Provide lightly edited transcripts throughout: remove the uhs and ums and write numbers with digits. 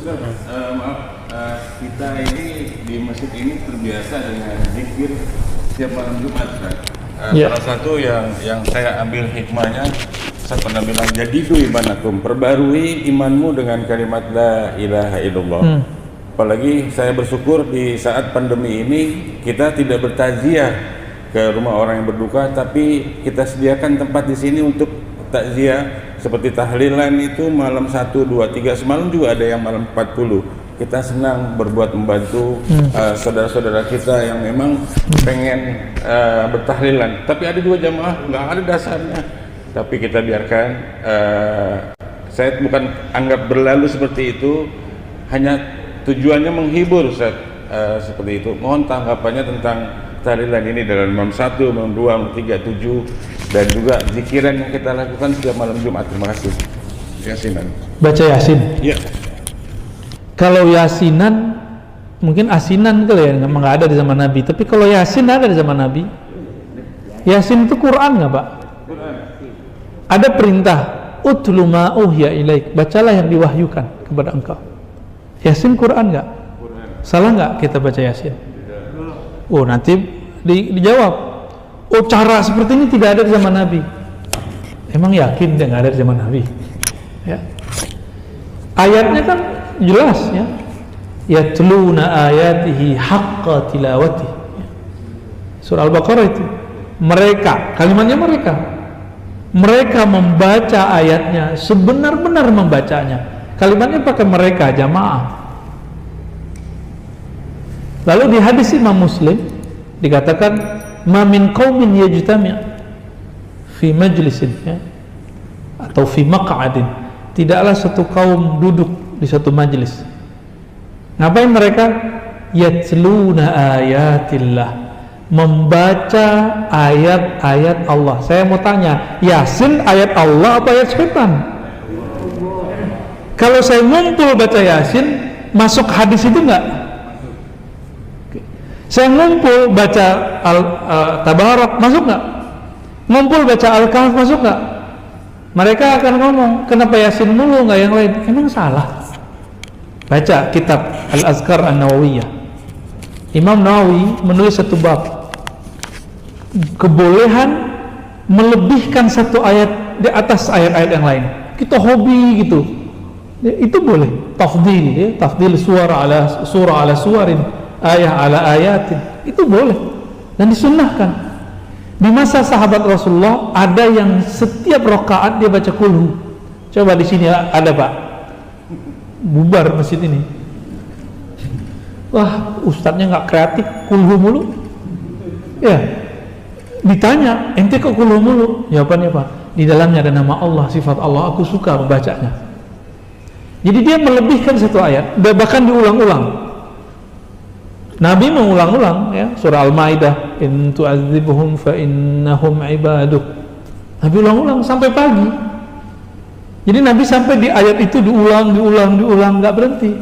Maaf, kita ini di masjid ini terbiasa dengan zikir setiap malam Jumat, kan? Salah satu yang saya ambil hikmahnya, saya pernah bilang, jadidu imanakum, perbarui imanmu dengan kalimat la ilaha illallah. Apalagi saya bersyukur di saat pandemi ini kita tidak bertakziah ke rumah orang yang berduka, tapi kita sediakan tempat di sini untuk takziah. Seperti tahlilan itu malam 1, 2, 3, semalam juga ada yang malam 40. Kita senang berbuat membantu saudara-saudara kita yang memang pengen bertahlilan. Tapi ada juga jamaah nggak ada dasarnya. Tapi kita biarkan. Saya bukan anggap berlalu seperti itu, hanya tujuannya menghibur, Ustaz, seperti itu. Mohon tanggapannya tentang tahlilan ini dalam malam 1, malam 2, malam 3, 7, dan juga zikiran yang kita lakukan setiap malam Jumat. Terima kasih. Yasinan. Baca Yasin. Iya. Kalau Yasinan mungkin asinan kali ya, memang nggak ada di zaman Nabi. Tapi kalau Yasin ada di zaman Nabi. Yasin itu Quran nggak, Pak? Quran. Ada perintah, utlu ma uhya ilaik, bacalah yang diwahyukan kepada engkau. Yasin Quran nggak? Quran. Salah nggak kita baca Yasin? Oh, nanti dijawab. Oh, cara seperti ini tidak ada di zaman Nabi. Emang yakin dia nggak ada di zaman Nabi? Ya. Ayatnya kan jelas, ya. Yatluna ayatihi haqqa tilawati. Surah Al-Baqarah itu. Mereka, kalimatnya mereka membaca ayatnya sebenar-benar membacanya. Kalimatnya pakai mereka, jamaah. Lalu di hadis Imam Muslim dikatakan, ma min qaumin yajtami' fi majlisin, ya, atau fi maq'adin, tidaklah satu kaum duduk di satu majlis. Ngapain mereka? Yatluna ayatillah, membaca ayat-ayat Allah. Saya mau tanya, Yasin ayat Allah apa ayat setan? Kalau saya ngumpul baca Yasin, masuk hadis itu enggak? Saya ngumpul baca Tabarak, masuk nggak? Ngumpul baca Al-Kahf, masuk nggak? Mereka akan ngomong, kenapa Yasin mulu nggak yang lain? Emang salah? Baca kitab Al-Azkar An-Nawawiyah. Imam Nawawi menulis satu bab, kebolehan melebihkan satu ayat di atas ayat-ayat yang lain. Kita hobi gitu, itu boleh. Tafdil, ya, tafdil surah ala suwarin, ayat ala ayatin, itu boleh dan disunnahkan. Di masa sahabat Rasulullah ada yang setiap rakaat dia baca kulhu. Coba di sini ada, Pak, bubar masjid ini. Wah, ustadznya nggak kreatif, kulhu mulu. Ya, ditanya, ente kok kulhu mulu? Jawabannya, Pak, di dalamnya ada nama Allah, sifat Allah, aku suka membacanya. Jadi dia melebihkan satu ayat, bahkan diulang-ulang. Nabi mengulang-ulang, ya, surah Al-Maidah, in tu'adzibhum fa innahum ibaduk. Nabi ulang-ulang sampai pagi. Jadi Nabi sampai di ayat itu diulang, nggak berhenti.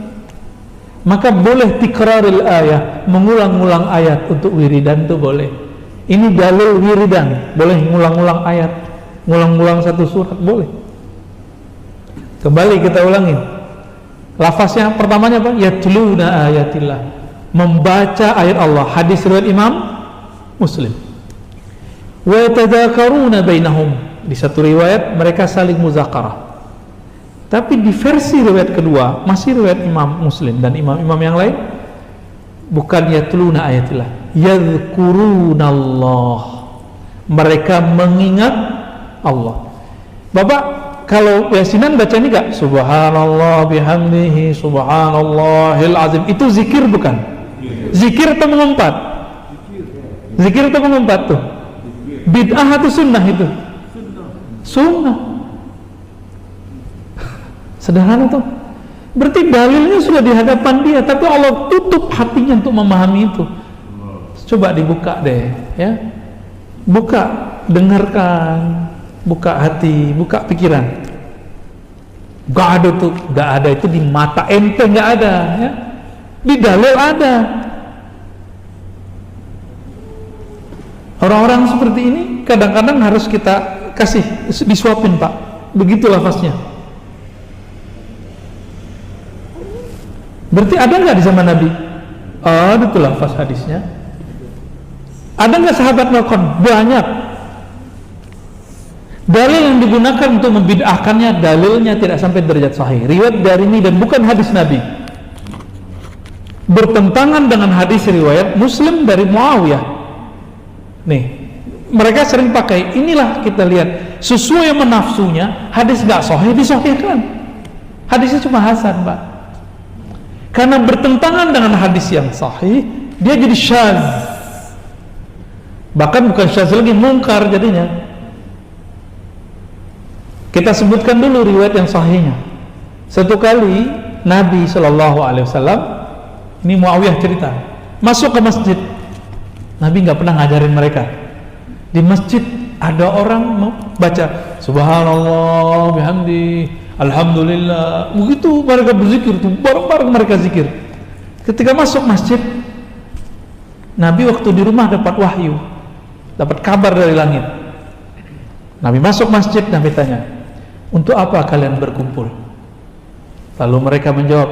Maka boleh tikraril ayat, mengulang-ulang ayat untuk wiridan itu boleh. Ini dalil wiridan, boleh ngulang-ulang ayat, ngulang-ulang satu surat, boleh. Kembali kita ulangin. Lafaznya pertamanya apa? Yatluna ayatillah, membaca ayat Allah. Hadis riwayat Imam Muslim. Wa yatadzakaruna bainahum, di satu riwayat mereka saling muzakarah. Tapi di versi riwayat kedua, masih riwayat Imam Muslim dan imam-imam yang lain, bukan yatluna ayatillah, yadhkurunallah, mereka mengingat Allah. Bapak kalau Yasinan baca ini enggak? Subhanallah bihamdihi subhanallahil azim, itu zikir bukan? Zikir atau mengumpat? Zikir atau mengumpat tuh? Bid'ah atau sunnah itu? Sunnah. Sederhana tuh. Berarti dalilnya sudah di hadapan dia, tapi Allah tutup hatinya untuk memahami itu. Coba dibuka deh, ya. Buka, dengarkan, buka hati, buka pikiran. Gak ada tuh, gak ada itu di mata ente, gak ada, ya. Di dalil ada. Orang-orang seperti ini kadang-kadang harus kita kasih, disuapin, Pak. Begitu lafaznya. Berarti ada nggak di zaman Nabi? Ada tuh lafaz hadisnya. Ada nggak sahabat melakukan? Banyak. Dalil yang digunakan untuk membid'ahkannya, dalilnya tidak sampai derajat sahih. Riwayat Darimi dan bukan hadis Nabi. Bertentangan dengan hadis riwayat Muslim dari Muawiyah. Nih, mereka sering pakai, inilah kita lihat, sesuai sama nafsunya, hadis nggak sahih disahihkan. Hadisnya cuma hasan, Pak. Karena bertentangan dengan hadis yang sahih, dia jadi syadz. Bahkan bukan syadz lagi, mungkar jadinya. Kita sebutkan dulu riwayat yang sahihnya. Satu kali Nabi SAW, ini Muawiyah cerita, masuk ke masjid. Nabi nggak pernah ngajarin mereka. Di masjid ada orang baca Subhanallah bihamdi, Alhamdulillah. Begitu mereka berzikir tuh, bareng-bareng mereka zikir. Ketika masuk masjid, Nabi waktu di rumah dapat wahyu, dapat kabar dari langit. Nabi masuk masjid, Nabi tanya, untuk apa kalian berkumpul? Lalu mereka menjawab,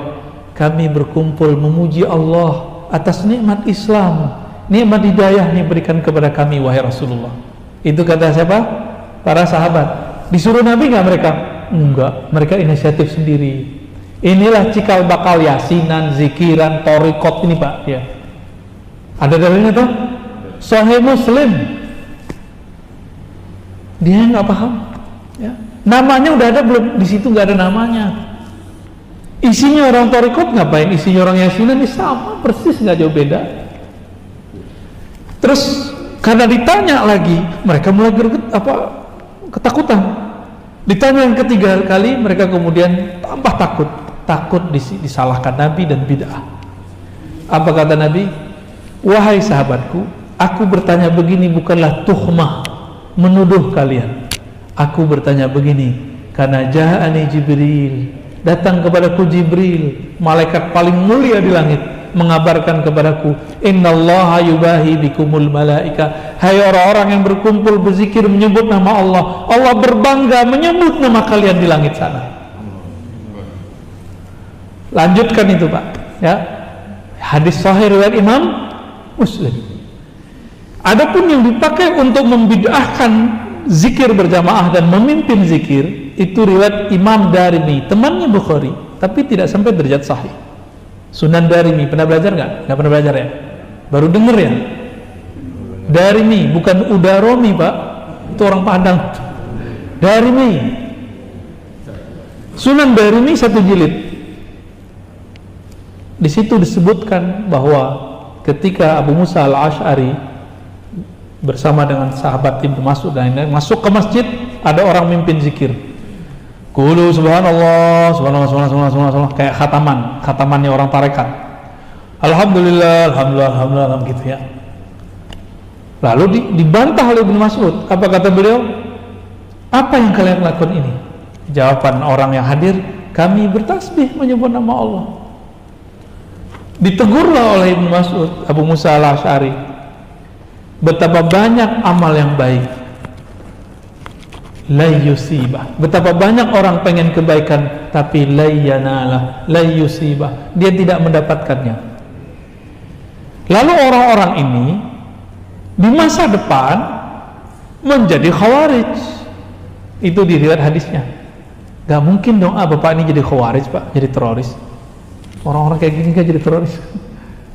kami berkumpul memuji Allah atas nikmat Islam, nikmat hidayah yang diberikan kepada kami, wahai Rasulullah. Itu kata siapa? Para sahabat. Disuruh Nabi nggak mereka? Enggak, mereka inisiatif sendiri. Inilah cikal bakal yasinan, zikiran, thariqat ini, Pak. Ya. Ada dalilnya tuh? Sahih Muslim. Dia nggak paham. Ya. Namanya udah ada belum? Di situ nggak ada namanya. Isinya orang thariqat ngapain? Isinya orang yasinan ini sama persis, nggak jauh beda. Terus karena ditanya lagi, mereka mulai ketakutan. Ditanya yang ketiga kali, mereka kemudian tambah takut disalahkan Nabi dan bid'ah. Apa kata Nabi? Wahai sahabatku, aku bertanya begini bukanlah tuhmah, menuduh kalian. Aku bertanya begini karena ja'ani Jibril, datang kepadaku Jibril, malaikat paling mulia di langit, mengabarkan kepadaku, innallaha yubahi bikumul malaika. Hai orang-orang yang berkumpul berzikir menyebut nama Allah, Allah berbangga menyebut nama kalian di langit sana. Lanjutkan itu, Pak, ya. Hadis sahih riwayat Imam Muslim. Adapun yang dipakai untuk membid'ahkan zikir berjamaah dan memimpin zikir, itu riwayat Imam Darimi, temannya Bukhari, tapi tidak sampai derajat sahih. Sunan Darimi, pernah belajar nggak? Nggak pernah belajar ya? Baru denger ya? Darimi, bukan Udaromi, Pak. Itu orang Padang. Darimi. Sunan Darimi satu jilid. Di situ disebutkan bahwa ketika Abu Musa al-Ash'ari bersama dengan sahabat Ibnu Mas'ud dan lain-lain masuk ke masjid, ada orang mimpin zikir. Qulu subhanallah, subhanallah, subhanallah, subhanallah, kayak khatamannya orang tarekat. Alhamdulillah, alhamdulillah, alhamdulillah, gitu ya. Lalu dibantah oleh Ibnu Mas'ud. Apa kata beliau? Apa yang kalian lakukan ini? Jawaban orang yang hadir, kami bertasbih menyebut nama Allah. Ditegurlah oleh Ibnu Mas'ud, Abu Musa al-Ash'ari, betapa banyak amal yang baik, la yusibah. Betapa banyak orang pengen kebaikan, tapi la yanalah, la yusibah, dia tidak mendapatkannya. Lalu orang-orang ini di masa depan menjadi khawarij. Itu diriwayat hadisnya. Gak mungkin dong, bapak ini jadi khawarij, Pak, jadi teroris. Orang-orang kayak gini kan jadi teroris.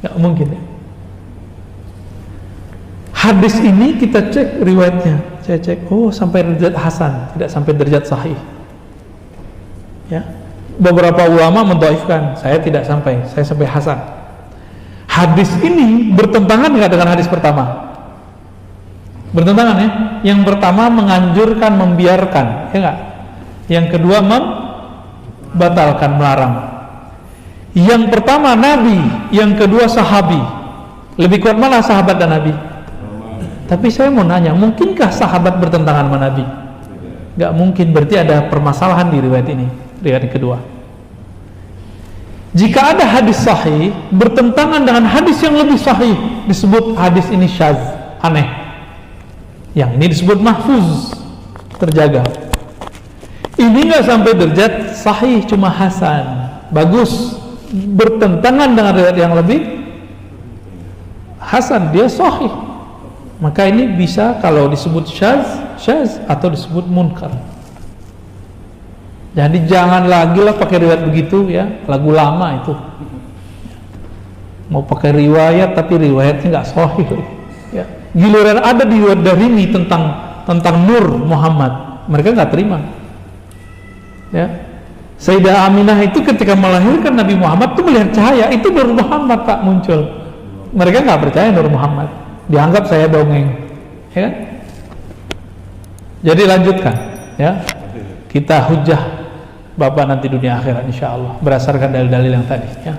Gak mungkin ya. Hadis ini kita cek riwayatnya, saya cek, oh sampai derajat hasan, tidak sampai derajat sahih. Ya, beberapa ulama mendhaifkan, saya tidak sampai, saya sampai hasan. Hadis ini bertentangan nggak dengan hadis pertama? Bertentangan ya. Yang pertama menganjurkan, membiarkan, ya nggak? Yang kedua membatalkan, melarang. Yang pertama Nabi, yang kedua sahabi. Lebih kuat mana sahabat dan Nabi? Tapi saya mau nanya, mungkinkah sahabat bertentangan sama Nabi? Gak mungkin, berarti ada permasalahan di riwayat ini, riwayat yang kedua. Jika ada hadis sahih bertentangan dengan hadis yang lebih sahih, disebut hadis ini syadz, aneh. Yang ini disebut mahfuz, terjaga. Ini gak sampai derajat sahih, cuma hasan, bagus. bertentangan dengan riwayat yang lebih hasan, dia sahih, maka ini bisa kalau disebut syaz atau disebut munkar. Jadi jangan lagi lah pakai riwayat begitu ya, lagu lama itu. Mau pakai riwayat tapi riwayatnya nggak sahih ya. Giliran ada di riwayat Darimi tentang Nur Muhammad, mereka nggak terima ya. Sayyidah Aminah itu ketika melahirkan Nabi Muhammad tuh melihat cahaya, itu Nur Muhammad tak muncul. Mereka nggak percaya Nur Muhammad, dianggap saya dongeng ya kan? Jadi lanjutkan ya, kita hujah Bapak nanti dunia akhirat insyaallah berdasarkan dalil-dalil yang tadi ya.